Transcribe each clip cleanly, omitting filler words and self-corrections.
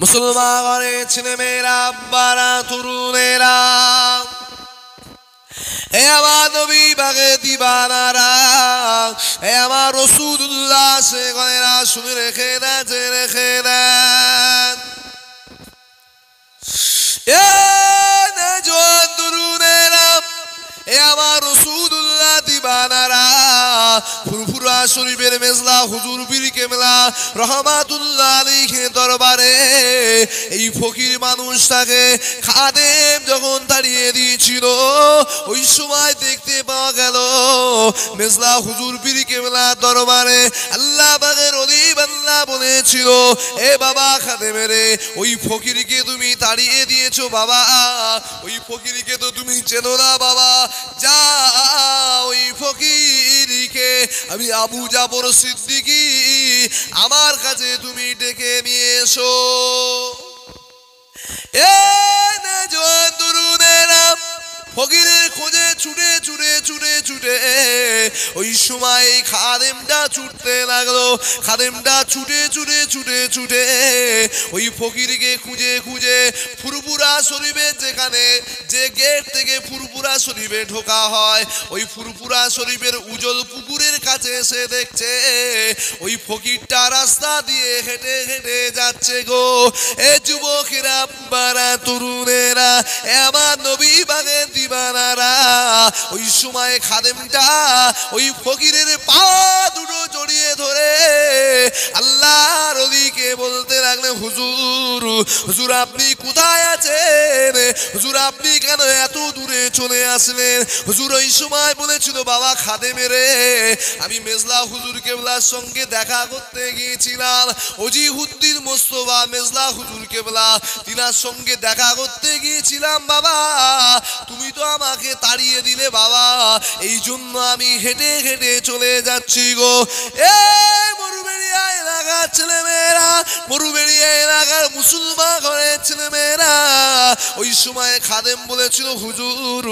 মুসলমানের ছেলেমেয়েরা, আব্বারা, তরুণেরা, হে আমার নবী বাগে দিবানারা, হে আমার রাসূলুল্লাহ সেগণেরা, শুনে রেখে দেন, জেনে রেখে দেন। এ নওজোয়ান তরুণেরা, হে আমার রাসূলুল্লাহ দিবানারা, ফুরফুরা শরীফের মেজলা হুজুর পীর কেবলা রহমাতুল্লাহ আলাইহির দরবারে এই ফকির মানুষটাকে খাদেম যখন তাড়িয়ে দিয়েছিল, ওই সময় দেখতে পাওয়া গেল মেজলা হুজুর পীর কেবলা দরবারে আল্লাহ পাকের ওলি বান্দা বলেছিল, এ বাবা খাদেমেরে, ওই ফকিরকে তুমি তাড়িয়ে দিয়েছো বাবা, ওই ফকিরকে তো তুমি চেনো না বাবা, যা ওই ফকিরকে আমি আবু জাফর সিদ্দিকী আমার কাছে তুমি ডেকে নিয়ে এসো। এ নওজোয়ান তরুণেরা, ফকিরের খোঁজে ছুটে ছুটে ছুটে ছুটে ওই সময় খাদেমটা ছুটতে লাগলো। খাদেমটা ছুটে ছুটে ছুটে ছুটে ওই ফকিরকে খুঁজে খুঁজে ফুরফুরা শরীফের যেখানে যে গেট থেকে ফুরফুরা শরীফে ঢোকা হয়, ওই ফুরফুরা শরীফের উজল পুকুরের কাছে এসে দেখছে ওই ফকিরটা রাস্তা দিয়ে হেঁটে হেঁটে যাচ্ছে গো। এ যুবকেরা, আব্বারা, তরুণেরা, আমার নবী বাগে দিবানারা, ওই সময় খাদেমটা ওই ফকিরের পা দুটো জড়িয়ে ধরে আল্লাহর ওলিকে বলতে লাগলেন, হুজুর, হুজুর আপনি কোথায় আছেন? হুজুর আপনি কেন এত দূরে চলে আসলেন? হুজুর ওই সময় বলেছিল, বাবা খাদেমেরে, আমি মেজলা হুজুর কেবলার সঙ্গে দেখা করতে গিয়েছিলাম, ওজিহুদ্দিন মোস্তফা মেজলা হুজুর কেবলা তিনার সঙ্গে দেখা করতে গিয়েছিলাম বাবা, তুমি তো আমাকে তাড়িয়ে দিলে বাবা, এই জন্য আমি হেঁটে হেঁটে চলে যাচ্ছি গো। এই মরুবেড়িয়া এলাকার ছেলেমেয়েরা, মরুবেড়িয়া এলাকার মুসলমান ঘরের ছেলেমেয়েরা, ওই সময় খাদেম বলেছিল, হুজুর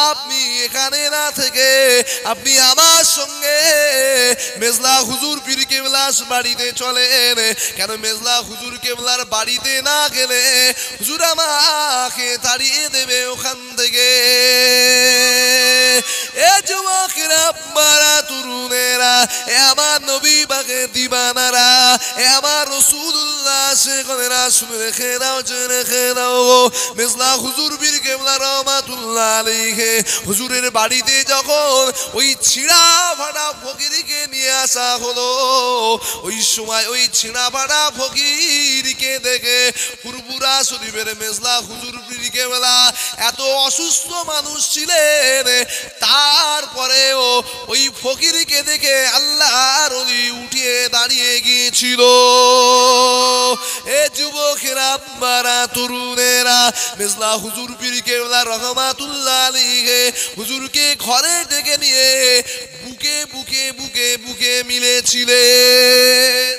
আপনি এখানে না থেকে আপনি আমার সঙ্গে মেজলা হুজুর পীর কেবলার বাড়িতে চলেন। কেন মেজলা হুজুর কেবলার বাড়িতে না গেলে হুজুর আমাকে তাড়িয়ে দেবে ওখান থেকে। এ যুবকেরা, আব্বারা, তরুণেরা, এ আমার নবী বাগে দিবানারা, এ আমার রাসূলুল্লাহ সেগণেরা, শুনে রেখে দাও, জেনে রেখে দাও, মেজলা হুজুর পীর কেবলা রহমাতুল্লাহ আলাইহি হুজুরের বাড়িতে যখন ওই ছিঁড়া ফাটা ফকিরকে নিয়ে আসা হলো, ওই সময় ওই ছিঁড়া ফাটা ফকিরকে দেখে ফুরফুরা শরীফের মেজলা হুজুর পীর কেবলা এত অসুস্থ মানুষ ছিলেন, তারপরেও ওই ফকিরকে দেখে আল্লাহর ওলি উঠিয়ে দাঁড়িয়ে গিয়েছিল। এ যুবকেরা, আব্বারা, তরুণেরা, মেজলা হুজুর পীর কেবলা রহমাতুল্লাহ আলাইহি হুজুরকে ঘরে ডেকে নিয়ে বুকে বুকে বুকে বুকে মিলেছিলেন।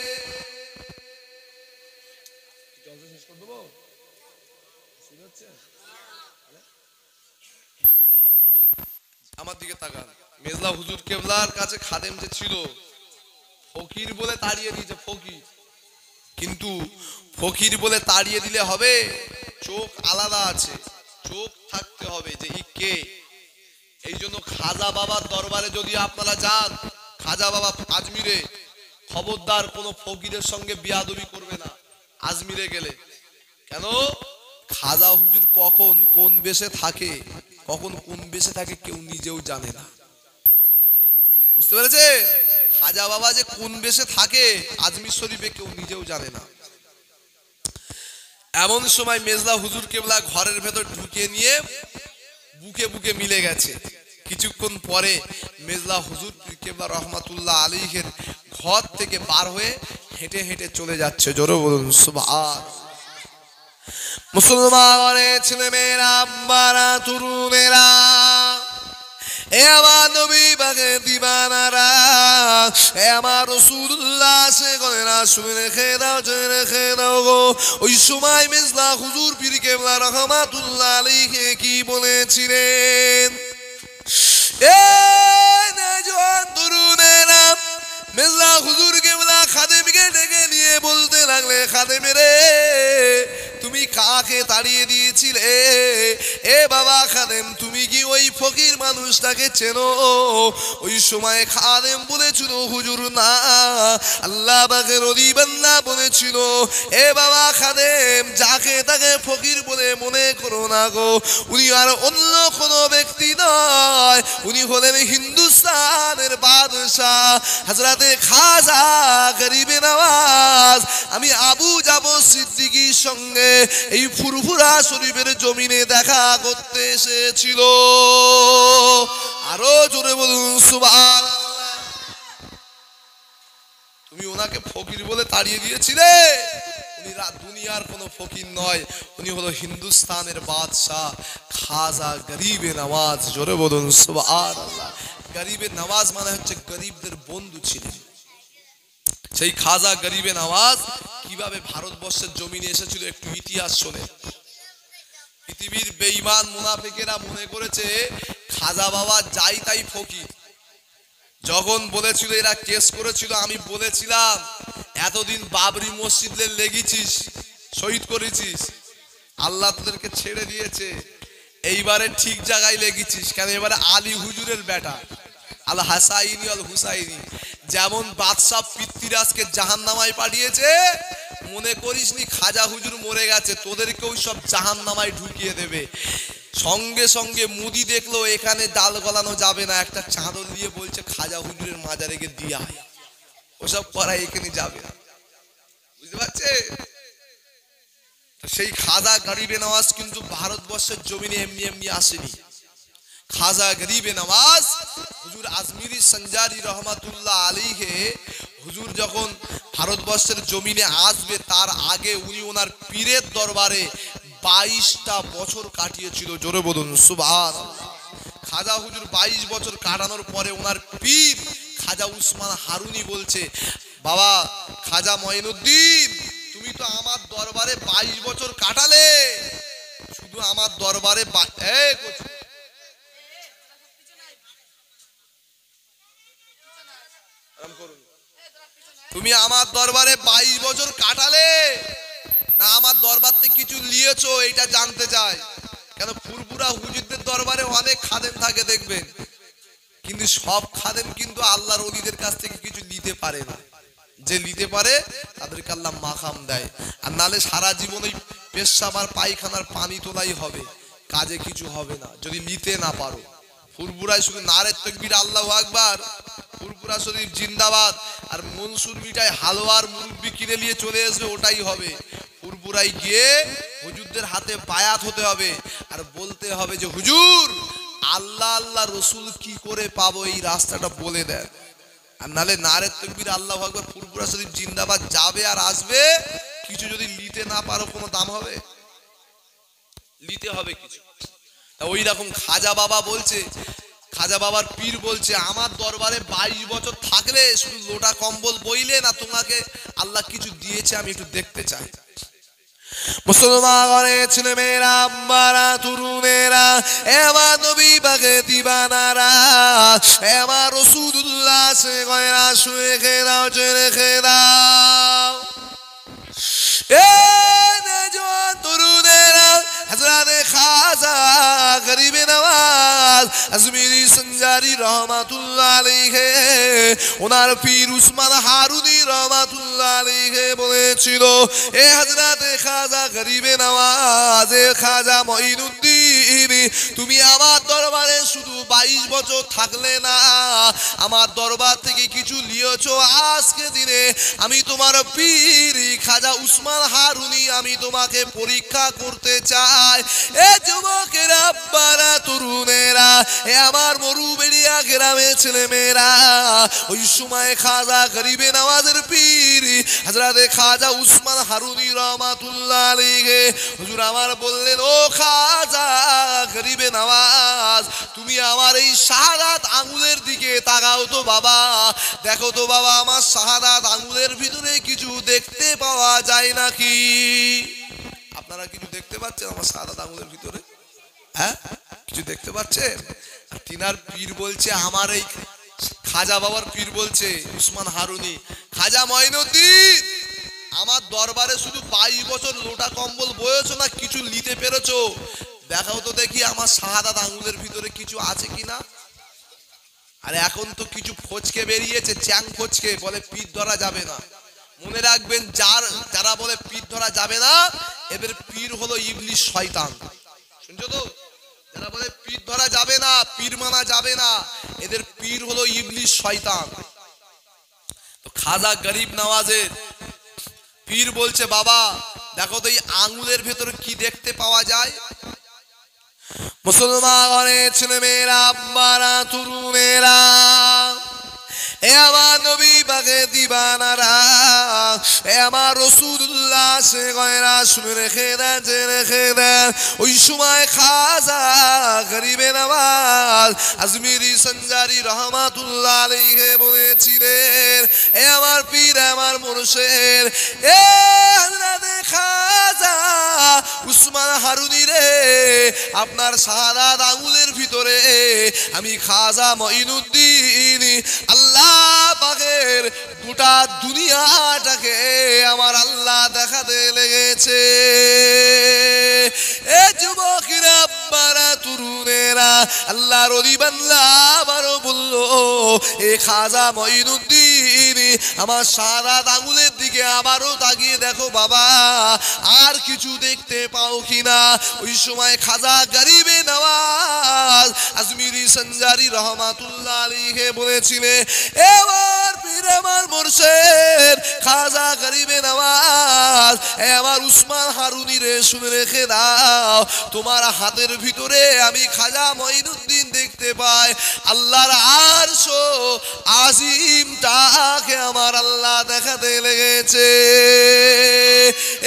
আমার দিকে তাকান। মেজলা হুজুর কেবলার কাছে খাদেম যে ছিল, ফকির বলে তাড়িয়ে দিয়েছে ফকির, কিন্তু ফকির বলে তাড়িয়ে দিলে হবে? চোখ আলাদা আছে, চোখ থাকতে হবে যে ই কে। এই জন্য খাজা বাবার দরবারে যদি আপনারা যান, খাজা বাবা আজমিরে, খবরদার কোনো ফকিরের সঙ্গে বিয়াদবি করবে না আজমিরে গেলে। কেন? খাজা হুজুর কখন কোন বেশে থাকে, কখন কোন বেশে থাকে কেউ নিজেও জানে না। বুঝতে পেরেছে? খাজা বাবা যে কোন বেশে থাকে আজমির শরীফে কেউ নিজেও জানে না। এমন সময় মেজলা হুজুর কেবলা ঘরের ভেতর ঢুকিয়ে নিয়ে বুকে বুকে মিলে গেছে। কিছুক্ষণ পরে মেজলা হুজুর কেবলা রহমাতুল্লাহ আলাইহির ঘর থেকে বার হয়ে হেঁটে হেঁটে চলে যাচ্ছে। জোরে বলুন সুবহান। মুসলমানের ছেলেমেয়েরা, আব্বারা, তরুণেরা, এ আমার নবী বাগে দিবানারা, এ আমার রাসূলুল্লাহ সেগণেরা, শুনে রেখে দাও, জেনে রেখে দাও গো। ওই সময় মেজলা হুজুর পীর কেবলা রহমাতুল্লাহ আলাইহি কি বলেছিলেন? এ নওজোয়ান তরুণেরা, মেজলা হুজুর কেবলা খাদেমকে ডেকে নিয়ে বলতে লাগলে, খাদেমেরে, আমাকে তাড়িয়ে দিয়েছিলে। এ বাবা খাদেম, তুমি কি ওই ফকির মানুষটাকে চেনো? ওই সময় খাদেম বলেছিল, হুজুর না, আল্লাহ পাকের ওলি বান্দা বলেছিল, এ বাবা খাদেম, যাকে তাকে ফকির বলে মনে করো না গো, উনি আর অন্য কোনো ব্যক্তি নয়, উনি হলেন হিন্দুস্তানের বাদশাহ হযরতে খাজা গরিবে নওয়াজ। আমি আবু জাফর সিদ্দিকীর সঙ্গে এই ফুরফুরা শরীফের জমিনে দেখা করতে এসেছিল। আরো জোরে বলুন সুবহানাল্লাহ। তুমি ওনাকে ফকির বলে তাড়িয়ে দিয়েছিলে? উনি দুনিয়ার কোনো ফকির নয়, উনি হলো হিন্দুস্তানের বাদশাহ খাজা গরিবে নওয়াজ। জোরে বলুন সুবহানাল্লাহ। গরিবে নওয়াজ মানে হচ্ছে গরিবদের বন্ধু ছিলেন। সেই খাজা গরিবে নওয়াজ কিভাবে ভারতবর্ষের জমিনে এসেছিল একটু ইতিহাস শোনে। পৃথিবীর বেঈমান মুনাফিকেরা মনে করেছে খাজা বাবা যাই তাই ফকির। যখন বলেছিল, এরা কেস করেছিল, আমি বলেছিলাম এতদিন বাবরি মসজিদে লেগেছিস, শহীদ করেছিস, আল্লাহ তোদেরকে ছেড়ে দিয়েছে, এইবারে ঠিক জায়গায় লেগেছিস। কেন? এবারে আলী হুজুরের বেটা আল হাসাইনি আল হুসাইনি যেমন বাদশাহ পৃথ্বীরাজকে জাহান্নামায় পাঠিয়েছে, মনে করিসনি খাজা হুজুর মরে গেছে, তোদেরকেও সব জাহান্নামায় ঢুকিয়ে দেবে। সঙ্গে সঙ্গে মুদি দেখলো এখানে ডাল গলানো যাবে না, একটা চাদর দিয়ে বলছে খাজা হুজুরের মাজারে গিয়ে দিয়া হয়, ওসব করা এখানে যাবে না। বুঝতে পারছে? সেই খাজা গরিবে নওয়াজ কিন্তু ভারতবর্ষের জমিনে এমনি এমনি আসেনি। খাজা গরিবে নওয়াজ হুজুর আজমিরি সঞ্জারি রহমাতুল্লাহ আলাইহি, হুজুর যখন ভারতবর্ষের জমিনে আসবে তার আগে উনি ওনার পীরের দরবারে 22টা বছর কাটিয়েছিল। জোরে বলুন সুবহানাল্লাহ। খাজা হুজুর 22 বছর কাটানোর পরে ওনার পীর খাজা উসমান হারুনি বলছে, বাবা খাজা মঈনুদ্দিন, তুমি তো আমার দরবারে 22 বছর কাটালে, শুধু আমার দরবারে তুমি আমার দরবারে 22 বছর কাটালে না আমার দরবার থেকে কিছু নিয়েছো, এটা জানতে চাই। কেন? ফুরফুরা হুজুরদের দরবারে অনেক খাদেম থাকে দেখবেন, কিন্তু সব খাদেম কিন্তু আল্লাহর ওলিদের কাছ থেকে কিছু নিতে পারে না। যে নিতে পারে তাদেরকে আল্লাহ মাকাম দেয়, আর নালে সারা জীবন ওই পেশাব আর পায়খানার পানি তোলাই হবে, কাজে কিছু হবে না যদি নিতে না পারো। ফুরফুরায় শুধু নারে তাকবীর আল্লাহু আকবার, ফুরফুরা শরীফ জিন্দাবাদ, আর মনসুর মিঠাই হালুয়ার মুরব্বি কিনে নিয়ে চলে আসবে, ওটাই হবে। ফুরফুরায় গিয়ে হুজুরদের হাতে বায়াত হতে হবে আর বলতে হবে যে হুজুর আল্লাহ আল্লাহ রসুল কি করে পাবো, এই রাস্তাটা বলে দেন। আর নালে নারে তাকবীর আল্লাহু আকবার ফুরফুরা শরীফ জিন্দাবাদ যাবে আর আসবে, কিছু যদি নিতে না পারো কোনো দাম হবে? নিতে হবে কিছু। ওই রকম খাজা বাবা বলছে, খাজা বাবার পীর বলছে, আমার দরবারে 22 বছর থাকলে শুধু লোটা কম্বল বইলে না, তোমাকে আল্লাহ কিছু দিয়েছে আমি একটু দেখতে চাই। মুসলমানের ছেলে মেয়েরা, আম্মারা, তরুণেরা, এবার নবী পাকে দিবানারা, এবার রাসূলুল্লাহ সে গয়রা শুয়ে খেদাও, চেনে খেদাও। এ নওজোয়ান তরুণেরা, হযরতে খাজা গরিবে নওয়াজ আজমিরি সঞ্জারি রহমাতুল্লাহ আলাইহি, ওনার পীর উসমান হারুনি রহমাতুল্লাহ আলাইহি বলেছিল, এ হযরতে খাজা গরিবে নওয়াজ, এ খাজা মঈনুদ্দিন, তুমি আমার দরবারে শুধু 22 বছর থাকলে না, আমার দরবার থেকে কিছু নিয়েছো। আজকে দিনে আমি তোমার পীর খাজা উসমান হারুনি, আমি তোমাকে পরীক্ষা করতে চাই। এ যুবকেরা, আব্বারা, তরুণেরা, এ আমার মরুবেড়িয়া গ্রামের ছেলে মেয়েরা, ওই সময় খাজা গরিবে নওয়াজের পীর হযরতে খাজা উসমান হারুনি রহমাতুল্লাহ আলাইহি হুজুর আমার বললেন, ও খাজা গরিবে নওয়াজ, তুমি আমার এই শাহাদাত আঙ্গুলের দিকে তাকাও তো বাবা, দেখো তো বাবা আমার শাহাদাত আঙ্গুলের ভিতরে কিছু দেখতে পাওয়া যায় নাকি? আপনারা কিছু দেখতে পাচ্ছেন আমার শাহাদাত আঙ্গুলের ভিতরে? হ্যাঁ, কিছু দেখতে পাচ্ছেন? আর তিনার পীর বলছে, আমার এই খাজা বাবার পীর বলছে উসমান হারুনি, খাজা মঈনুদ্দিন, আমার দরবারে শুধু 22 বছর লোটা কম্বল বয়েছো না, কিছু নিতে পেরেছো, দেখাও তো দেখি আমার শাহাদাত আঙ্গুলের ভিতরে কিছু আছে কিনা। আর এখন তো কিছু ফচকে বেরিয়েছে, চ্যাং ফচকে, বলে পীর ধরা যাবে না। মনে রাখবেন, যারা বলে পীর ধরা যাবে না, এদের পীর হলো ইবলিশ শয়তান। শুনছো তো? যারা বলে পীর ধরা যাবে না, পীর মানা যাবে না, এদের পীর হলো ইবলিশ শয়তান। তো খাজা গরিব নওয়াজের পীর বলছে, বাবা দেখো তো এই আঙ্গুলের ভেতরে কি দেখতে পাওয়া যায়। মুসলমানের ছেলে মেয়েরা, আব্বারা, তরুণেরা, এ আমার নবী পাকের দিবানারা, এ আমার রাসূলুল্লাহ সে গয়রা, শুনে রেখে দেন, জেনে রেখে দেন। ওই সময় খাজা গরিবে নওয়াজ আজমিরি সঞ্জারি রহমাতুল্লাহ আলাইহি বলেছিলেন, এ আমার পীর, আমার মুর্শিদ, এ হযরত খাজা উসমান হারুনি রে, আপনার শাহাদাত আঙ্গুলের ভিতরে আমি খাজা মঈনুদ্দিন আল্লাহ পাকের গোটা দুনিয়াটাকে আমার আল্লাহ দেখাতে লেগেছে। এ যুবকেরা, আব্বারা, তরুণেরা, আল্লাহর ওলি বান্দা আবারও বললো, এ খাজা মঈনুদ্দিন আমার শাহাদাত আঙ্গুলের দিকে আবারও তাকিয়ে দেখো বাবা, আর কিছু দেখতে পাও কিনা। ওই সময় খাজা গরিবে নওয়াজ আজমিরি সঞ্জারি রহমাতুল্লাহ আলাইহি বলেছিলেন, এবার পীর আমার মুর্শিদ খাজা গরিবে নওয়াজ, এ আমার উসমান হারুনি রে, শুনে রেখে দাও, তোমার হাতের ভিতরে আমি খাজা মঈনুদ্দিন দেখতে পাই আল্লাহর আরশ আজিমটাকে আমার আল্লাহ দেখাতে লেগেছে।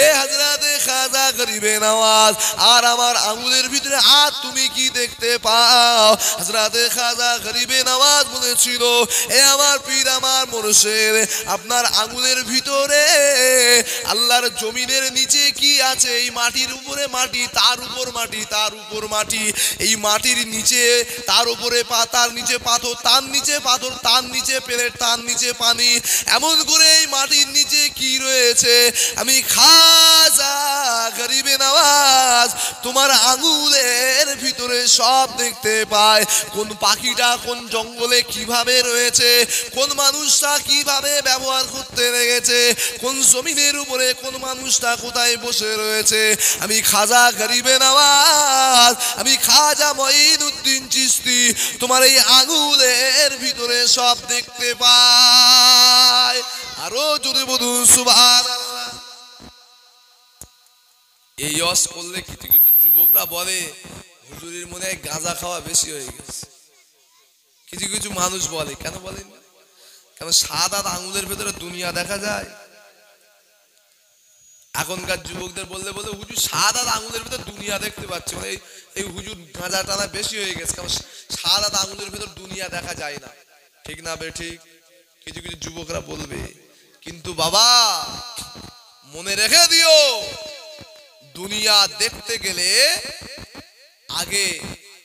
এ হযরত খাজা গরিবে নওয়াজ, আর আমার আঙ্গুলের ভিতরে আর তুমি কি দেখতে পাও? হযরত খাজা গরিবে নওয়াজ বলেছিল, এ আমার পীর, আমার মুর্শিদ, আপনার আঙ্গুলের ভিতরে আল্লাহর জমিনের নিচে কি আছে? এই মাটির উপরে মাটি, তার উপর মাটি, তার উপর মাটি, এই মাটির নিচে, তার উপরে তার নিচে পাথর, তার নিচে পাথর, তার নিচে প্লেট, তার নিচে পানি, এমন করে এই মাটির নিচে কি রয়েছে আমি খাজা গরিবে নওয়াজ তোমার আঙ্গুলের ভিতরে সব দেখতে পায়। কোন পাখিটা কোন জঙ্গলে কিভাবে রয়েছে, কোন মানুষটা কিভাবে ব্যবহার করতে লেগেছে, কোন জমিনের উপরে কোন মানুষটা কোথায় বসে রয়েছে, আমি খাজা গরিবে নওয়াজ, আমি খাজা মঈনুদ্দিন চিশতি তোমার এই আঙ্গুলের ভিতরে সব দেখতে পায়। আরো জোরে বলুন সুবহানাল্লাহ। এই ওয়াজ করলে কিছু কিছু যুবকরা বলে, হুজুরের মনে হয় গাঁজা খাওয়া বেশি হয়ে গেছে। কিছু কিছু মানুষ বলে, কেন বলেন? কেন শাহাদাত আঙ্গুলের ভেতরে দুনিয়া দেখা যায়। এখনকার যুবকদের বললে বলে, হুজুর শাহাদাত আঙ্গুলের ভেতর দুনিয়া দেখতে পাচ্ছে, মানে এই হুজুর গাঁজা টানা বেশি হয়ে গেছে, কারণ শাহাদাত আঙ্গুলের ভেতর দুনিয়া দেখা যায় না। ঠিক না বে ঠিক? কিছু কিছু যুবকরা বলবে, কিন্তু বাবা মনে রেখে দিও, দুনিয়া দেখতে গেলে আগে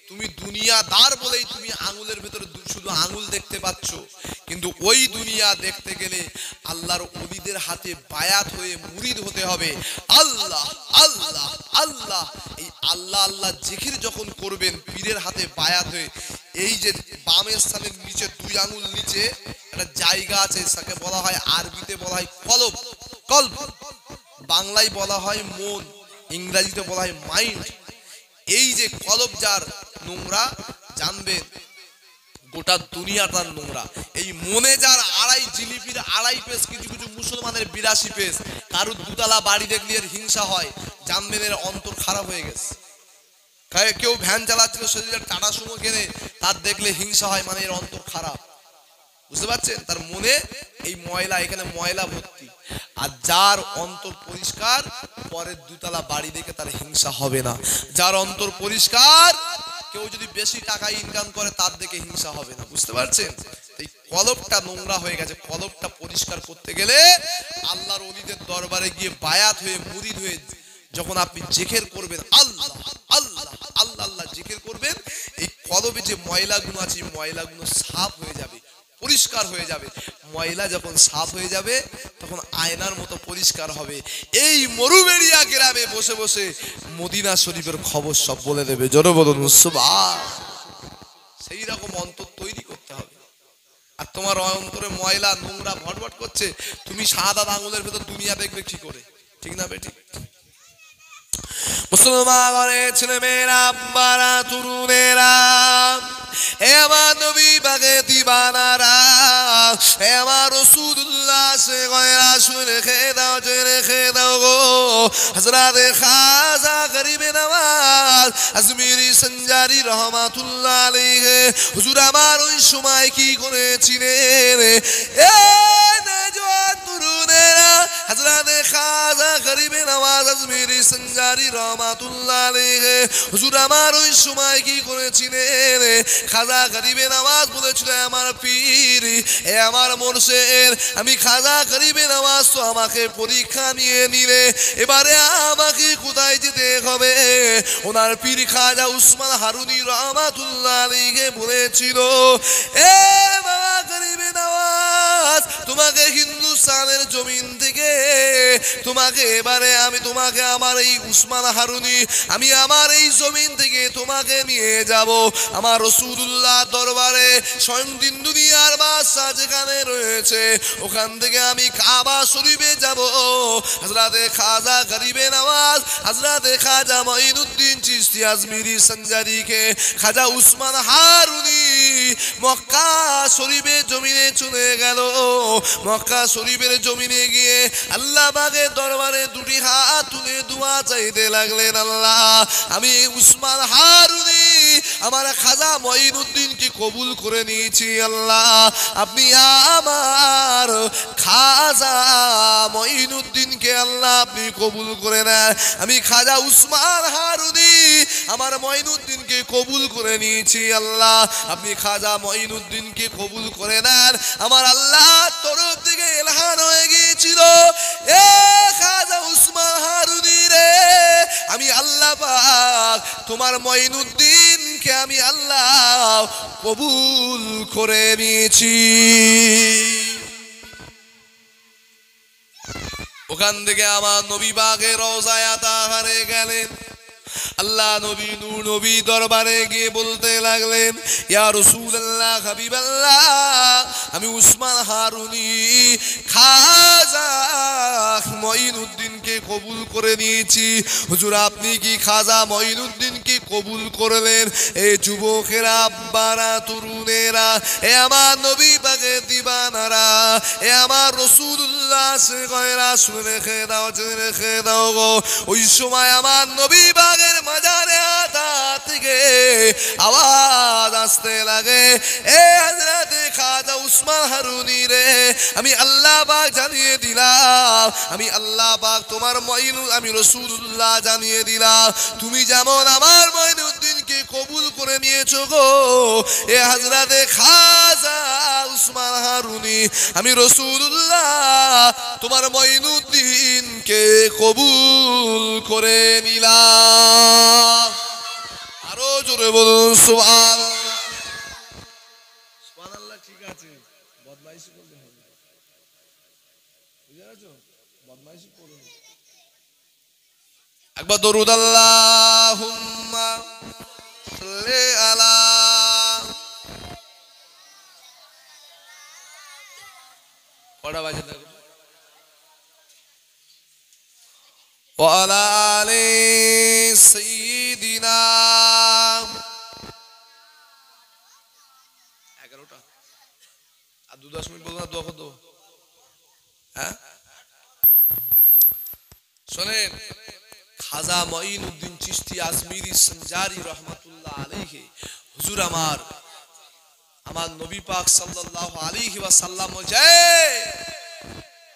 তুমি দুনিয়াদার বলেই তুমি আঙ্গুলের ভেতরে শুধু আঙ্গুল দেখতে পাচ্ছ, কিন্তু ওই দুনিয়া দেখতে গেলে আল্লাহর ওলিদের হাতে বায়াত হয়ে মুরিদ হতে হবে। আল্লাহ আল্লাহ আল্লাহ, এই আল্লাহ আল্লাহ জিকির যখন করবেন পীরের হাতে বায়াত হয়ে, এই যে বামের স্থানের নিচে দুই আঙ্গুল নিচে একটা জায়গা আছে, তাকে বলা হয়, আরবিতে বলা হয় কলব, কলব, বাংলায় বলা হয় মন, ইংরেজিতে বলা হয় মাইন্ড। এই যে কলব যার নোংরা, জানবেন গোটা দুনিয়াটার নোংরা। এই মনে যার আড়াই জিলিপির আড়াই পেজ, কিছু কিছু মুসলমানের 82 পেজ, কারুর দুতলা বাড়ি দেখলে এর হিংসা হয়, জানবেন এর অন্তর খারাপ হয়ে গেছে। কেউ ভ্যান চালাচ্ছিল, শরীরের টাটা সুমো কেনে, তার দেখলে হিংসা হয়, মানে এর অন্তর খারাপ। বুঝতে পারছেন? তার মনে এই ময়লা, এখানে ময়লা ভর্তি। আর যার অন্তর পরিষ্কার, পরের দুতলা বাড়ি দেখে তার হিংসা হবে না। যার অন্তর পরিষ্কার, কেউ যদি বেশি টাকা ইনকাম করে তার দেখে হিংসা হবে না। বুঝতে পারছেন? এই কলবটা নোংরা হয়ে গেছে, কলবটা পরিষ্কার করতে গেলে আল্লাহর ওলিদের দরবারে গিয়ে বায়াত হয়ে মুরিদ হয়ে যখন আপনি জিকির করবেন, আল্লাহ আল্লাহ আল্লাহ আল্লাহ জিকির করবেন, এই কলবে যে ময়লাগুলো আছে ময়লাগুলো সাফ হয়ে যাবে, পরিষ্কার হয়ে যাবে। ময়লা যখন সাফ হয়ে যাবে, তখন তখন আয়নার মতো পরিষ্কার হবে। এই মরুবেড়িয়া গ্রামে বসে বসে মদিনা শরীফের খবর সব বলে দেবে। জোরে বলুন সুবহান। সেই রকম অন্তর তৈরি করতে হবে। আর তোমার অন্তরে ময়লা নোংরা ভটভট করছে, তুমি সাদা আঙুলের ভেতর দুনিয়া দেখবে কি করে? ঠিক না বেটি? মুসলমানের ছেলে মেয়েরা, আব্বারা, তরুণেরা, হে আমার নবী পাকে দিবানারা, হে আমার রাসূলুল্লাহ সে গয়রা শুনে খেয়ে দাও, জেনে খেয়ে দাও গো। হযরত খাজা গরিবে নওয়াজ আজমিরি সঞ্জারি রহমাতুল্লাহ আলাইহি হুজুর আমার ওই সময় কি করেছিলেন? এ নওজোয়ান তরুণেরা, হযরত খাজা গরিবে নওয়াজ আজমিরি সঞ্জারি রহমাতুল্লাহ আলাইহি হুজুর আমার ওই সময় কি করেছিলেন? খাজা গরিবে নওয়াজ বলেছিল, আমার পীর, এ আমার মুর্শিদ, আমি খাজা গরিবে নওয়াজ তো আমাকে পরীক্ষা নিয়ে নিলে, এবারে আমাকে কোথায় যেতে হবে? ওনার পীর খাজা উসমান হারুনি রহমাতুল্লাহ আলাইহি বলেছিল, এ বাবা গরিবে নওয়াজ, তোমাকে হিন্দুস্তানের জমিন থেকে তোমাকে এবারে আমি তোমাকে আমার এই উসমান হারুনি, আমি আমার এই জমিন থেকে তোমাকে নিয়ে যাব আমার রাসূলুল্লাহ দরবারে। স্বয়ং দিন দুনিয়ার বাদশা যেখানে রয়েছে ওখান থেকে আমি কাবা শরীফে যাব। হযরতে খাজা গরিবে নওয়াজ, হযরতে খাজা মঈনুদ্দিন চিশতি আজমিরি সঞ্জারিকে খাজা উসমান হারুনি মক্কা শরীফের জমিনে চলে গেল। মক্কা শরীফের জমিনে গিয়ে আল্লাহ পাকের দরবারে দুটি হাত তুলে দোয়া চাইতে লাগলেন, আল্লাহ আমি উসমান হারুনি আমার খাজা মঈনুদ্দিনকে কবুল করে নিয়েছি, আল্লাহ আপনি আমার খাজা মঈনুদ্দিনকে আল্লাহ আপনি কবুল করে নেন। আমি খাজা উসমান হারুনি আমার মঈনুদ্দিনকে কবুল করে নিয়েছি, আল্লাহ আপনি খাজা মঈনুদ্দিনকে কবুল করে নেন। আমার আল্লাহর তরফ থেকে ইলহান হয়ে গিয়েছিল, এ খাজা উসমান হারুনি রে, আমি আল্লাহ পাক তোমার মঈনুদ্দিনকে আমি আল্লাহ কবুল করে নিয়েছি। ওখান থেকে আমার নবী পাকের রওজায়ে তাহারে গেলেন। আল্লাহ নবী নূর নবী দরবারে গিয়ে বলতে লাগলেন, ইয়া রাসূলুল্লাহ হাবিবাল্লাহ, আমি উসমান হারুনি খাজা মঈনুদ্দিনকে কবুল করে নিয়েছি। হুজুর আপনি কি খাজা মঈনুদ্দিনকে কবুল করলেন? এই যুবকেরা, আব্বারা, তরুণেরা, এ আমার নবী পাকের দিবানারা, এ আমার রাসূলুল্লাহ সে গয়রা শুনে রেখে দাও, জেনে রেখে দাও গো। ওই সময় আমার নবী পাকের মাজারে আতা থেকে আওয়াজ আসতে লাগে, এ হযরতে খাজা উসমান হারুনি রে, আমি আল্লাহ পাক জানিয়ে দিলাম, আমি আল্লাহ পাক তোমার আমি রাসূলুল্লাহ জানিয়ে দিলাম, তুমি যেমন আমার মঈনুদ্দিনকে কবুল করে নিয়েছো গো, এ হযরতে খাজা উসমান হারুনি আমি রাসূলুল্লাহ তোমার মঈনুদ্দিনকে কবুল করে নিলাম। আরো জোরে বলুন সুবহানাল্লাহ। সুবহানাল্লাহ। ঠিক আছে, বদমাইশি করতে হবে, বুঝে গেছো? বদমাইশি করো না। একবার দরুদ আল্লাহুম্মা সাল্লি আলা কটা বাজে দেখো, ওয়া আলা আলি সাইয়্যিদিনা 11টা আর 2-10 মিনিট বলবো না, দোয়া করো। হ্যাঁ শোনেন, খাজা মঈনুদ্দিন চিশতি আজমিরি সঞ্জারি রহমাতুল্লাহ আলাইহি হুজুর আমার নবী পাক সাল্লাল্লাহু আলাইহি ওয়াসাল্লাম জয়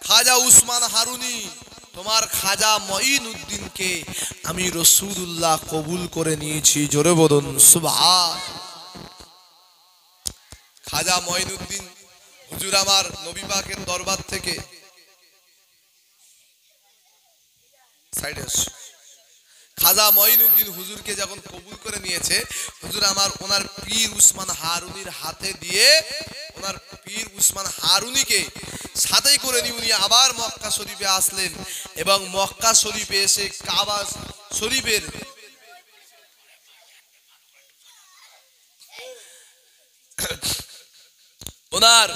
খাজা উসমান হারুনি তোমার খাজা মঈনুদ্দিনকে আমি রাসূলুল্লাহ কবুল করে নিয়েছি। জোরে বলুন সুবহান। খাজা মঈনুদ্দিন হুজুর আমার নবী পাকের দরবার থেকে সাইডে খাজা মঈনুদ্দিন হুজুরকে যখন কবুল করে নিয়েছে, হুজুর আমার ওনার পীর উসমান হারুনির হাতে দিয়ে ওনার পীর উসমান হারুনিকে সাথে করে নিয়ে উনি আবার মক্কা শরীফে আসলেন এবং মক্কা শরীফে এসে কাবা শরীফের ওনার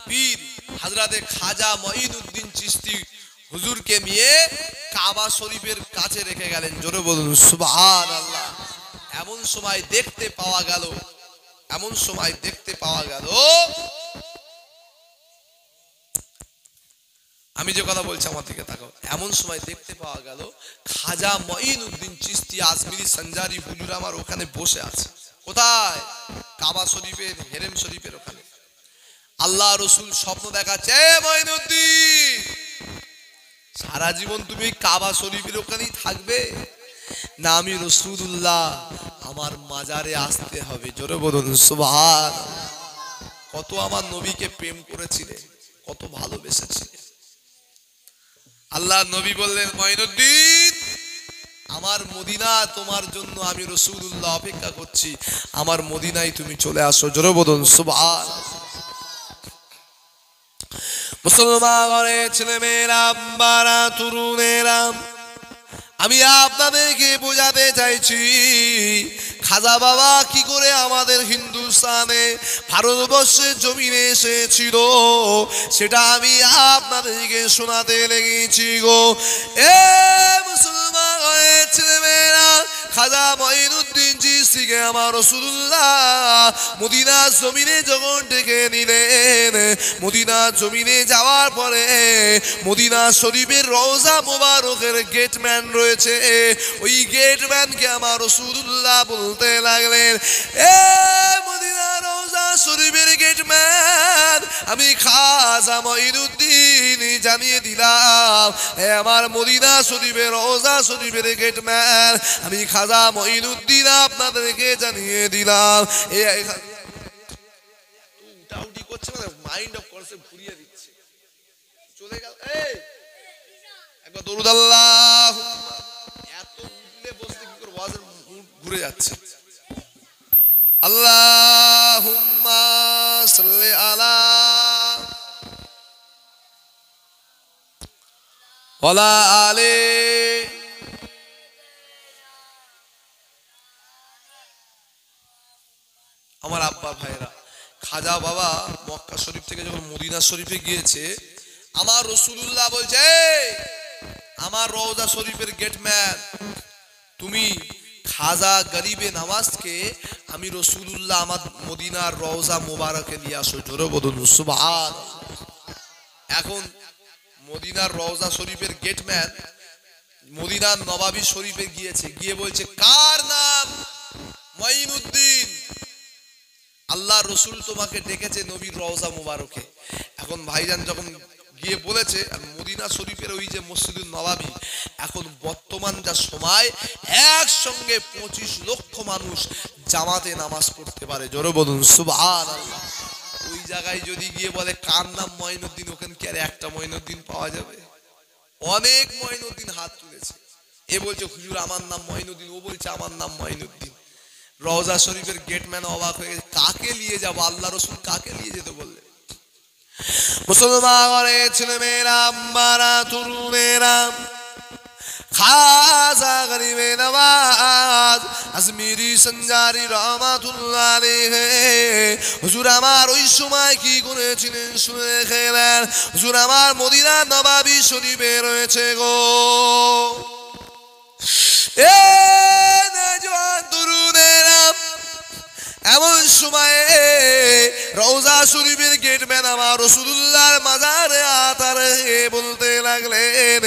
পীর হযরতে খাজা মঈনুদ্দিন চিশতি হুজুরকে নিয়ে কাবা শরীফের কাছে রেখে গেলেন। জোরে বলুন সুবহানাল্লাহ। এমন সময় দেখতে পাওয়া গেল আমি যে কথা বলছি আমার দিকে তাকাও, এমন সময় দেখতে পাওয়া গেল খাজা মঈনুদ্দিন চিশতি আজমিরি সঞ্জারি হুজুর আমার ওখানে বসে আছে। কোথায়? কাবা শরীফের হেরেম শরীফের ওখানে। আল্লাহ রসুল স্বপ্ন দেখাচ্ছে, মঈনুদ্দিন সারা জীবন তুমি কাবা শরীফের ওখানেই থাকবে না? আমি রাসূলুল্লাহ, আমার মাজারে আসতে হবে। জোরে বলুন সুবহান। কত আমার নবীকে প্রেম করেছিলেন, কত ভালোবেসেছিলেন। আল্লাহ নবী বললেন, মঈনুদ্দিন আমার মদিনা তোমার জন্য, আমি রাসূলুল্লাহ অপেক্ষা করছি, আমার মদিনায় তুমি চলে আসো। জোরে বলুন সুবহান। মুসলমানের ছেলেমেয়েরা, বারা তরুণেরা, আমি আপনাদেরকে বোঝাতে চাইছি খাজা বাবা কি করে আমাদের হিন্দুস্তানে ভারতবর্ষের জমিনে এসেছিল, সেটা আমি আপনাদেরকে শোনাতে লেগেছি গো। এ মুসলমানের ছেলেমেয়েরা, খাজা মঈনুদ্দিন চিশতিকে আমার রাসূলুল্লাহ মদিনার জমিনে যখন ডেকে নিলেন, মদিনার জমিনে যাওয়ার পরে মদিনা শরীফের রওজা মোবারকের গেটম্যান রয়েছে, ওই গেটম্যানকে আমার রাসূলুল্লাহ বলতে লাগলেন, এ মদিনা রওজা শরীফের গেটম্যান, আমি খাজা মঈনুদ্দিন জানিয়ে দিলাম, এ আমার মদিনা শরীফের রওজা শরীফের গেটম্যান, আমি খাজা মঈনুদ্দিন আপনাদেরকে জানিয়ে দিলাম। উঠাউটি করছে না, মাইন্ড অফ কনসেপ্ট ঘুরিয়ে দিচ্ছে, চলে গেল। এই একবার দরুদ আল্লাহুম্মা, এত উঠলে বসলে কি করে ওয়াজের মুড ঘুরে যাচ্ছে। আল্লাহুম্মা সাল্লি আলা ওয়ালা আলে। আমার আব্বা ভাইরা, খাজা বাবা মক্কা শরীফ থেকে যখন মদিনা শরীফে গিয়েছে, আমার রাসূলুল্লাহ বলছে, আমার রওজা শরীফের গেটম্যান, তুমি খাজা গরিবে নওয়াজকে আমি রাসূলুল্লাহ আমার মদিনার রওজা মোবারকে নিয়ে আসো। জোরে বলুন সুবহান। এখন মদিনার রওজা শরীফের গেটম্যান মদিনার নবাবী শরীফে গিয়েছে, গিয়ে বলছে, কার নাম? মঈনুদ্দিন। আল্লাহ রসুল তোমাকে ডেকেছে নবীর রওজা মুবারকে। এখন ভাইজান যখন গিয়ে বলেছে, আর মদিনা শরীফের ওই যে মসজিদুল নবাবী, এখন বর্তমান যা সময় একসঙ্গে 25 লক্ষ মানুষ জামাতে নামাজ পড়তে পারে। জোরে বলুন সুবহানাল্লাহ। ওই জায়গায় যদি গিয়ে বলে কার নাম মঈনুদ্দিন, ওখানে কি আর একটা মঈনুদ্দিন পাওয়া যাবে? অনেক মঈনুদ্দিন হাত তুলেছে। এ বলছে হুজুর আমার নাম মঈনুদ্দিন, ও বলছে আমার নাম মঈনুদ্দিন। রওজা শরীফের গেটম্যান অবাক হয়ে গেছে, কাকে নিয়ে যাবো? আল্লাহ রসুল কাকে নিয়ে যেতে বললেন? মুসলমানের ছেলেমেয়েরা, আম্মারা, তরুণেরা, খাজা গরিবে নওয়াজ আজমিরি সঞ্জারি রহমাতুল্লাহ আলাইহি হুজুর আমার ওই সময় কি করেছিলেন শুনে খেলেন। হুজুর আমার মদিনা নবাবী শরীফে রয়েছে গো। এ নওজোয়ান তরুণেরা, এমন সময়ে রওজা শরীফের গেটম্যান আমার রাসূলুল্লাহর মাজারে আতারে বলতে লাগলেন,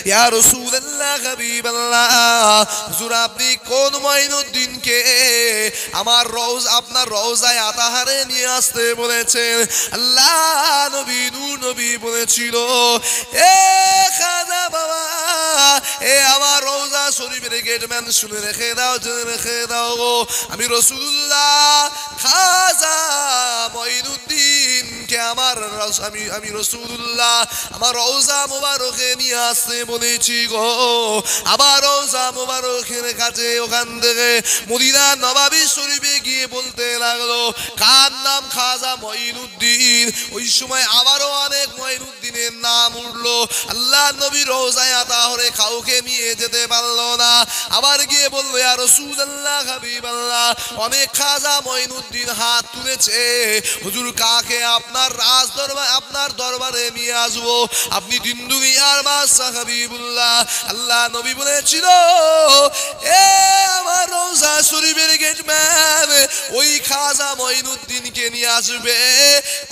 ইয়া রাসূলুল্লাহ হাবিবাল্লাহ, হুজুর আপনি কোন মঈনুদ্দিনকে আমার আপনার রওজায় আতাহারে নিয়ে আসতে বলেছেন? আল্লাহ নবী নূর নবী বলেছিল, এ খাজা বাবা, এ আমার রওজা শরীফের গেটম্যান শুনে রেখে দাও, জেনে রেখে দাও গো, আমি রাসূলুল্লাহ খাজা মঈনুদ্দিনকে আমি রাসূলুল্লাহ আমার রওজা মোবারকে নিয়ে আসতে বলেছি গো। আবার রওজা মোবারকের কাছে ওখান থেকে মদিনা নবাবী শরীফে গিয়ে বলতে লাগলো, কার নাম খাজা মঈনুদ্দিন। ওই সময় আবারও অনেক মঈনুদ্দিনের নাম উঠলো। আল্লাহ নবী রওজায় আতাহরে কাউকে নিয়ে যেতে পারলো না। আবার গিয়ে বললো, ইয়া রাসূলুল্লাহ হাবিবাল্লাহ, অনেক খাজা মঈনুদ্দিন হাত তুলেছে, হুজুর কাকে আপনার আপনার দরবারে নিয়ে আসবো, আপনি দিন দুনিয়ার বাদশাহ হাবিবুল্লাহ। আল্লাহ নবী বলেছিল, এ আমার রওজা শরীফের গেটম্যান, ওই খাজা মঈনুদ্দিনকে নিয়ে আসবে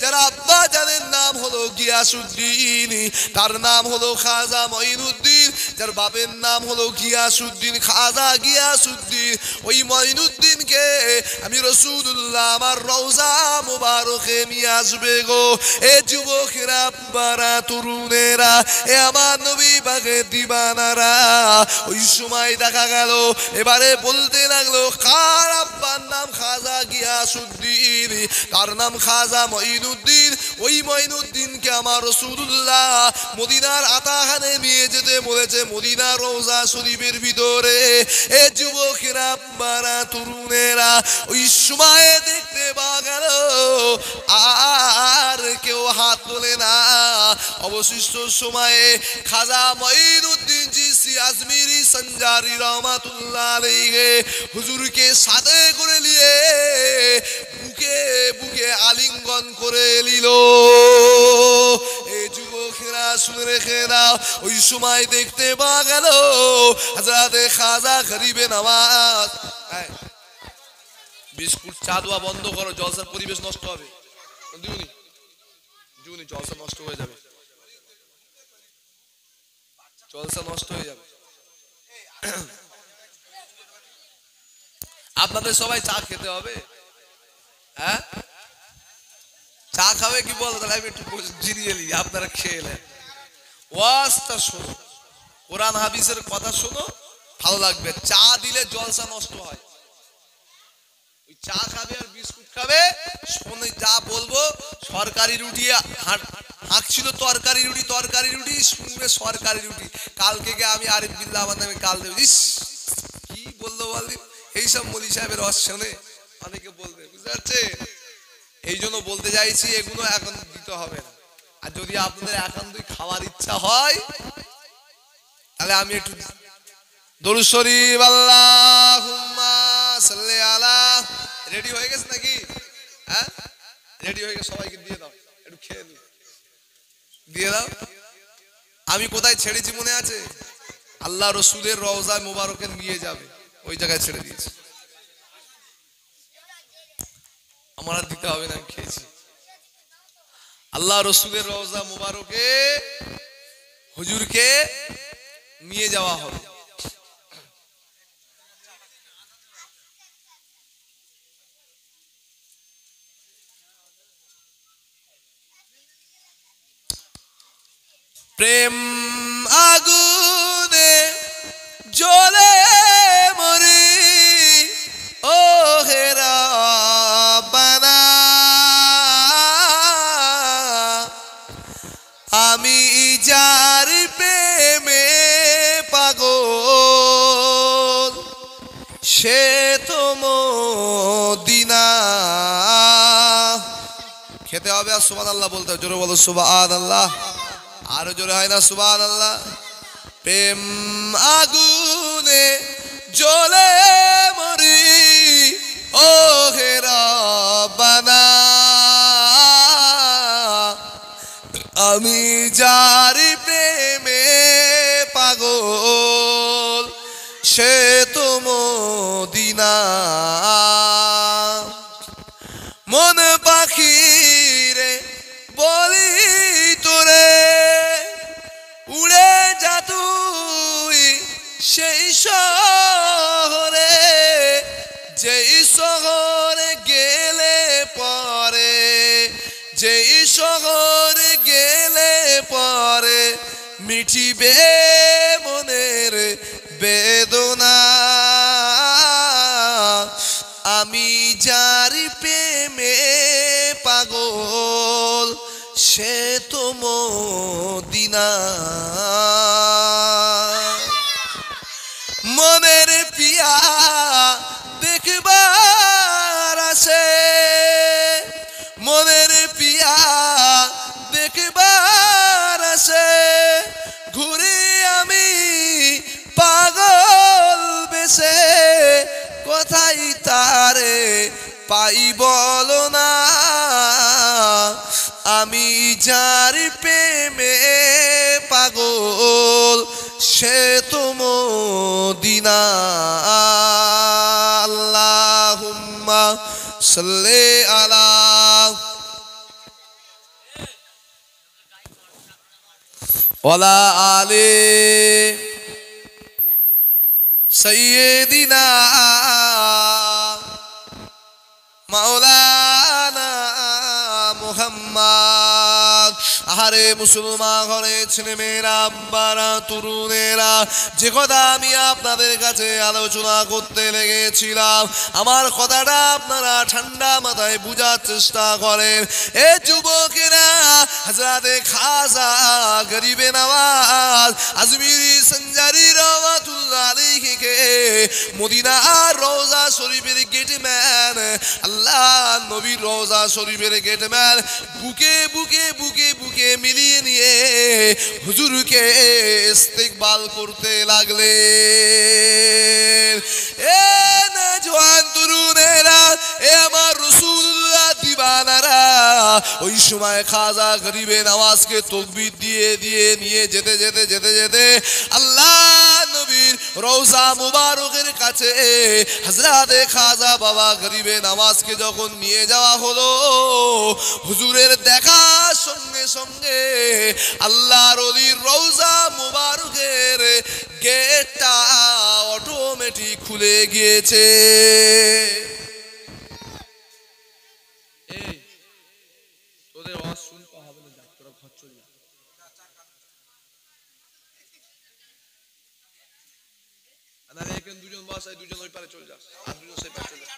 যার আব্বা জানের নাম হলো গিয়াসউদ্দিন, তার নাম হলো খাজা মঈনুদ্দিন, যার বাপের নাম হলো গিয়াসউদ্দিন, খাজা গিয়াসউদ্দিন। ওই মঈনুদ্দিনকে আমি রাসূলুল্লাহ আমার রওজা মুবারকে নিয়ে আসবে গো। এ যুবকেরা, আব্বারা, তরুণেরা, এ আমার নবী পাকের দিবানারা, ওই সময় দেখা গেল এবারে বলতে লাগলো, কার আব্বার নাম খাজা গিয়াসউদ্দিন, কার নাম খাজা মঈনুদ্দিন। ওই মঈনুদ্দিনকে আমার রাসূলুল্লাহ মদিনার আতাখানে নিয়ে যেতে বলেছে, মদিনার রওজা শরীফের ভিতরে। এ যুবকেরা, আব্বারা, তরুণেরা, ওই সময় দেখতে পাওয়া গেল আর কেউ হাত তোলে না। অবশিষ্ট সময়ে খাজা মঈনুদ্দিন চিশতি আজমিরি সঞ্জারি রহমাতুল্লাহ আলাইহি হুজুরকে সাথে করে নিয়ে বুকে বুকে আলিঙ্গন করে নিল। এই যুবকেরা শুনে রেখে দাও, ওই সময় দেখতে পাওয়া গেল হযরতে খাজা গরিবে নওয়াজ। বিস্কুট চা দেওয়া বন্ধ করো, জলসার পরিবেশ নষ্ট হবে। জলসা নষ্ট হয়ে যাবে, জলসা নষ্ট হয়ে যাবে। আপনাদের সবাই চা খেতে হবে, হ্যাঁ চা খাবে কি বল, তাহলে আমি একটু জিরিয়ে নিই, আপনারা খেয়ে নেন। ওয়াজটা শোনো, কোরআন হাদিসের কথা শোনো, ভালো লাগবে। চা দিলে জলসা নষ্ট হয়। ওই চা খাবে আর বিস্কুট খাবে, শোনে যা বলবো। সরকারি রুটি হাঁকছিল, তরকারি রুটি, তরকারি রুটি শুনবে সরকারি রুটি। কালকে গিয়ে আমি আরিফ বিল্লাহ আমার নামে কাল দেব, ইস কি বললো বললি, এইসব মলি সাহেবের রস শোনে অনেকে বলবে, বুঝতে পারছে? এই জন্য বলতে চাইছি, এগুলো এখন দিতে হবে না। আর যদি আপনাদের একান্তই খাওয়ার ইচ্ছা হয়, তাহলে আমি একটু দরুদ শরীফ আল্লাহুম্মা সাল্লি আলা, রেডি হয়ে গেছে নাকি? হ্যাঁ রেডি হয়ে গেছে, সবাইকে দিয়ে দাও, একটু খেয়ে নি, দিয়ে দাও। আমি কোথায় ছেড়েছি মনে আছে? আল্লাহ রসুলের রওজা মোবারকে নিয়ে যাবে, ওই জায়গায় ছেড়ে দিয়েছি। আমার আর দিতে হবে না, আমি খেয়েছি। আল্লাহ রসুলের রওজা মোবারকে হুজুরকে নিয়ে যাওয়া হবে। প্রেম আগুনে জ্বলে মরি, ও হে রব্বানা, আমি যার প্রেমে পাগল, সে তো মদিনা। খেতে হবে আর সুবহানাল্লাহ বলতে হবে, জোরে বলো সুবহানাল্লাহ, আরো জোরে হয় না সুবহানাল্লাহ। প্রেম আগুনে জ্বলে মরি, ও হে রব্বানা, আমি যার প্রেমে পাগল, সে তো মদিনা। মন পাখি রে বলি তোরে, উড়ে যা তুই সেই শহরে, যেই শহরে গেলে পরে, যেই শহরে গেলে পরে মিটিবে মনের বেদনা আমি যার প্রেমে পাগল সে তো মদিনা মনের পিয়া দেখবার আসে মনের পিয়া দেখবার আসে ঘুরে আমি পাগল বেশে কোথায় তারে পাই বলো না আমি যার প্রেমে পাগল সে তো মদিনা আল্লাহুম্মা সাল্লি আলা ওয়ালা আলি সাইয়্যিদিনা মাওলানা মুহাম্মদ আহারে মুসলমান ঘরে ছেলে মেয়েরা আব্বারা তরুণেরা যে কথা আমি আপনাদের কাছে আলোচনা করতে লেগেছিলাম আমার কথাটা আপনারা ঠান্ডা মাথায় বুঝার চেষ্টা করেন এ যুবকেরা হযরতে খাজা গরিবে নওয়াজ আজমিরি সঞ্জারি রহমাতুল্লাহ আলাইহিকে মদিনার রওজা শরীফের গেটম্যান আল্লাহ নবীর রওজা শরীফের গেটম্যান বুকে বুকে বুকে বুকে মিলিয়ে নিয়ে হুজুরকে ইস্তেকবাল করতে লাগলেন এ নওজওয়ান তরুণেরা এ আমার রাসূলুল্লাহ দিবানারা ওই সময় খাজা গরিবে নওয়াজকে তাকবীর দিয়ে দিয়ে নিয়ে যেতে যেতে যেতে যেতে আল্লাহ নবীর রওজা মুবারকের কাছে হযরতে খাজা বাবা গরিবে নওয়াজকে যখন নিয়ে যাওয়া হলো হুজুরের দেখা সঙ্গে সঙ্গে আল্লাহর ওলির রওজা মুবারকের গেটটা অটোমেটিক খুলে গিয়েছে এই তোদের আওয়াজ শুনতে হবে না তোরা ঘর চলে যা আর এখানে দুজন বসাই দুজন ওই পারে চলে যাস আর দুজন সেই পারে চলে যা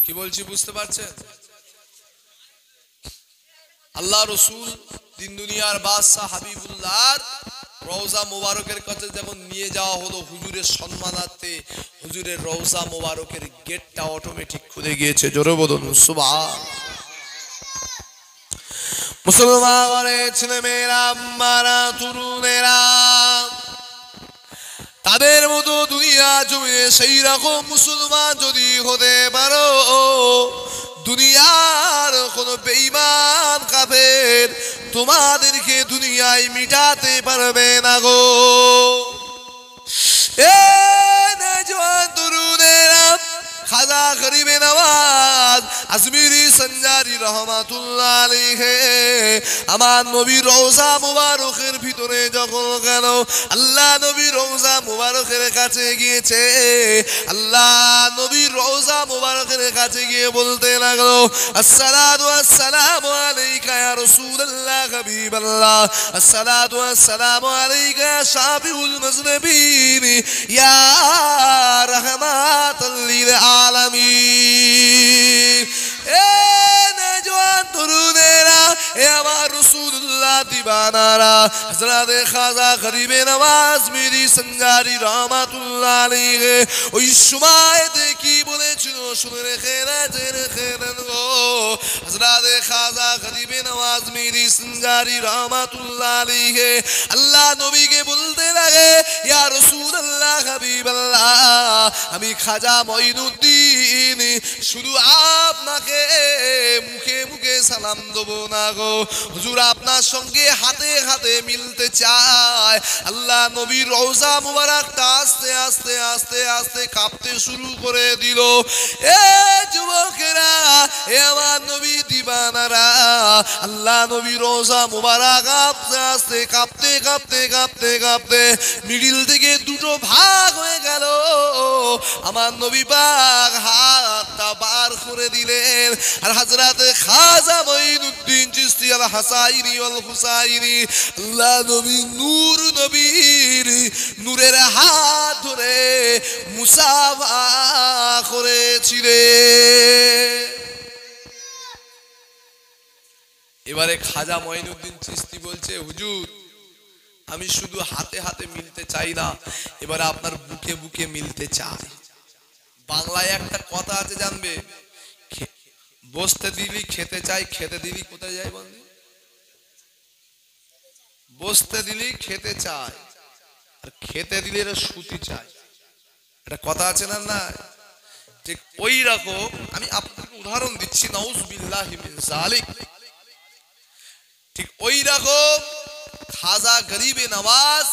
কি বলছি বুঝতে পারছেন আল্লাহ রাসূল দিন দুনিয়ার বাদশা হাবিবুল্লাহর রওজা মুবারকের কাছে যখন নিয়ে যাওয়া হলো হুজুরের সম্মানার্থে হুজুরের রওজা মুবারকের গেটটা অটোমেটিক খুলে গিয়েছে জোরে বলুন সুবহান মুসলমানের ছেলে মেয়েরা আম্মারা তরুণেরা তাদের মতো দুনিয়া জুড়ে সেই রকম মুসলমান যদি হতে পারো দুনিয়ার কোন বেঈমান কাফের তোমাদেরকে দুনিয়ায় মিটাতে পারবে না গো এ নওজওয়ান তরুণেরা খাজা গরিবে নওয়াজ আজমিরি সঞ্জারি রহমাতুল্লাহ আলাইহি আমার নবীর রওজা মুবারকের ভিতরে যখন গেল আল্লাহ নবীর রওজা মুবারকের কাছে গিয়েছে আল্লাহ নবীর রওজা মুবারকের কাছে গিয়ে বলতে লাগলো আসসালাতু আসসালামু আলাইকা ইয়া রাসূলুল্লাহ হাবিবাল্লাহ আসসালাতু আসসালামু আলাইকা শাফিউল মুজনিবিন ইয়া রাহমাতাল লিল আলামিন এ নওজওয়ান তরুণেরা এ আমার রাসূলুল্লাহ দিবানারা হযরতে খাজা গরিবে নওয়াজ মিরি সঞ্জারি রহমাতুল্লাহ আলাইহি ওই সময়তে কি বলেছিল শুনে রেখে নেন গো হযরতে খাজা গরিবে নওয়াজ মিরি সঞ্জারি রহমাতুল্লাহ আলাইহি আল্লাহ নবীকে বলতে লাগে ইয়া রাসূলুল্লাহ হাবিবাল্লাহ আমি খাজা মঈনুদ্দিন শুধু আপনাকে মুখে মুখে হুজুরকে সালাম দেবো না গো। হুজুর আপনার সঙ্গে হাতে হাতে মিলতে চায়। আল্লাহ নবীর রওজা মুবারকটা আস্তে আস্তে আস্তে আস্তে কাঁপতে শুরু করে দিল। এ যুবকেরা, এ আমার নবী দিবানারা, আল্লাহ নবীর রওজা মুবারক আস্তে আস্তে কাঁপতে কাঁপতে কাঁপতে কাঁপতে মিডিল থেকে দুটো ভাগ হয়ে গেল। আমার নবী পাক হাতটা বার করে দিলেন, আর হযরত খাজা মঈনুদ্দিন চিশতি আল হাসাইনি ওয়াল হুসাইনি আল্লাহ নবী নবীর নূরের হাত ধরে মুসাফা করেছিলেন। এবারে খাজা মঈনুদ্দিন চিশতি বলছে, হুজুর আমি শুধু হাতে হাতে মিলতে চাই না, এবারে আপনার বুকে বুকে মিলতে চাই। বাংলায় একটা কথা আছে জানবে, বসতে দিলি খেতে চাই, খেতে দিলি কোথায় যায় বন্ধু? বসতে দিলি খেতে চাই, আর খেতে দিলে এরা শুতে চায়। একটা কথা আছে না? না ঠিক ওই রকম আমি আপনাকে উদাহরণ দিচ্ছি, নাউযুবিল্লাহি মিন যালিক। ঠিক ওই রকম খাজা গরিবে নওয়াজ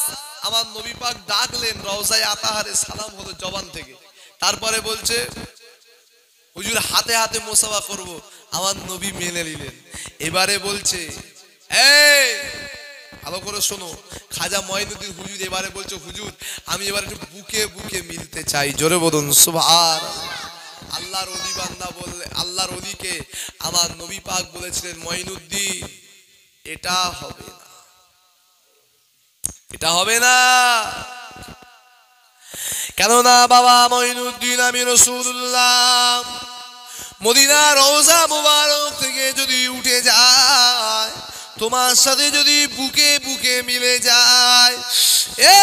আমার নবী পাক ডাকলেন, রওজায়ে আতাহারে সালাম হলো জবান থেকে। তারপরে বলছে, হুজুর হাতে হাতে মুসাফা করব। আমার নবী মেনে নিলেন। এবারে বলছে, এই ভালো করে শোনো, খাজা মঈনুদ্দিন হুজুর এবারে বলছে, হুজুর আমি এবারে একটু বুকে বুকে মিলতে চাই। জোরে বলুন সুবহানাল্লাহ। আল্লাহর ওলি বান্দা বললে, আল্লাহর ওলিকে আমার নবী পাক বলেছিলেন, মঈনুদ্দিন এটা হবে না, এটা হবে না। কেননা বাবা মঈনুদ্দিন আমি রাসূলুল্লাহ মদিনার রওজা মুবারক থেকে যদি উঠে যায়, তোমার সাথে যদি বুকে বুকে মিলে যায়, এ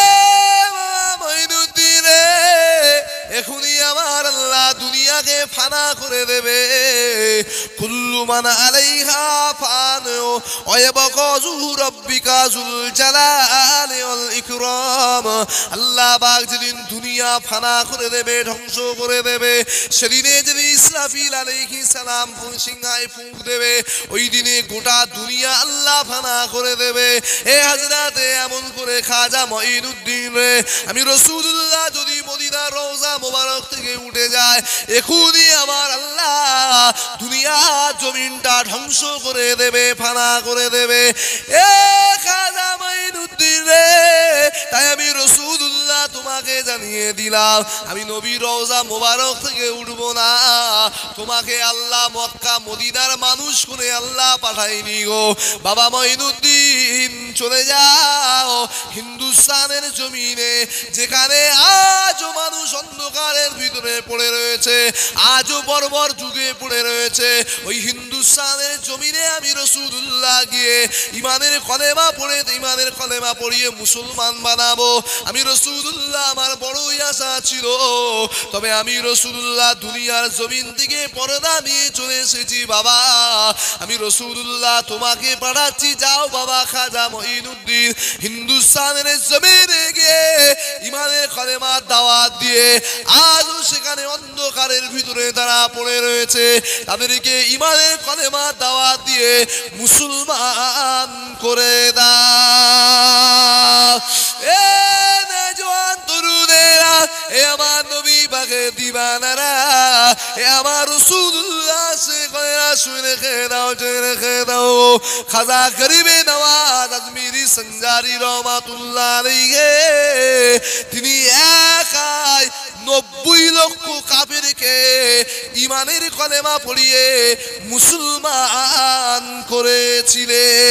বাবা মঈনুদ্দিন রে, এখনই আমার আল্লাহ দুনিয়াকে ফানা করে দেবে। কুল্লু মান আলাইহা ফান ওয়া ইয়াবকা যুহু রাব্বিকা যুল জালালি ওয়াল ইকরাম। আল্লাহ পাক যেদিন দুনিয়া ফানা করে দেবে, ধ্বংস করে দেবে, সেদিনে যেদিন ইসরাফিল আলাইহিস সালাম সিংহায় ফুঁক দেবে, ওই দিনে গোটা দুনিয়া আল্লাহ ফানা করে দেবে। এ হযরতে এমন করে খাজা মঈনুদ্দিন রে, আমি রাসূলুল্লাহ যদি মদিনার রওজা মুবারক থেকে উঠে যায়, এখনই আমার আল্লাহ দুনিয়া জমিনটা ধ্বংস করে দেবে, ফানা করে দেবে। এ খাজা মঈনুদ্দিন রে, তাই আমি রাসূলুল্লাহ তোমাকে জানিয়ে দিলাম, আমি নবীর রওজা মুবারক থেকে উঠবো না। তোমাকে আল্লাহ মক্কা মদিনার মানুষ করে আল্লাহ পাঠায়নি গো বাবা মঈনুদ্দিন। চলে যাও হিন্দুস্তানের জমিনে, যেখানে আজও মানুষ অন্ধকারের ভিতরে পড়ে রয়েছে, আজও বর্বর যুগে পড়ে রয়েছে, ওই হিন্দুস্তানের জমিনে আমি রাসূলুল্লাহ গিয়ে ইমানের কলেমা পড়ে, ইমানের কলেমা পড়িয়ে মুসলমান বানাবো। আমি রাসূলুল্লাহ আমার বড়ই আশা ছিল, তবে আমি রাসূলুল্লাহ দুনিয়ার জমিন থেকে পর্দা নিয়ে চলে এসেছি বাবা। আমি রাসূলুল্লাহ তোমাকে পাঠাচ্ছি, যাও বাবা খাজা মঈনুদ্দিন হিন্দুস্তানের জমিনে গিয়ে ইমানের কলেমা দাওয়াত দিয়ে, আজও সেখানে অন্ধকারের ভিতরে তারা পড়ে রয়েছে, তাদেরকে ইমানের কলেমা দাওয়াত দিয়ে মুসলমান করে দাও। এ নওজোয়ান তরুণেরা, এ আমার নবী পাকের দিবানারা, এ আমার রাসূলুল্লাহ সে কয়রা শুনে খেয়ে দাও, জেনে খেয়ে দাও। খাজা গরিবে নওয়াজ আজমিরি সঞ্জারি রহমাতুল্লাহ আলাইহি, তিনি একাই 90 লক্ষ কাফিরকে ইমানের কলেমা পড়িয়ে মুসলমান করেছিলেন।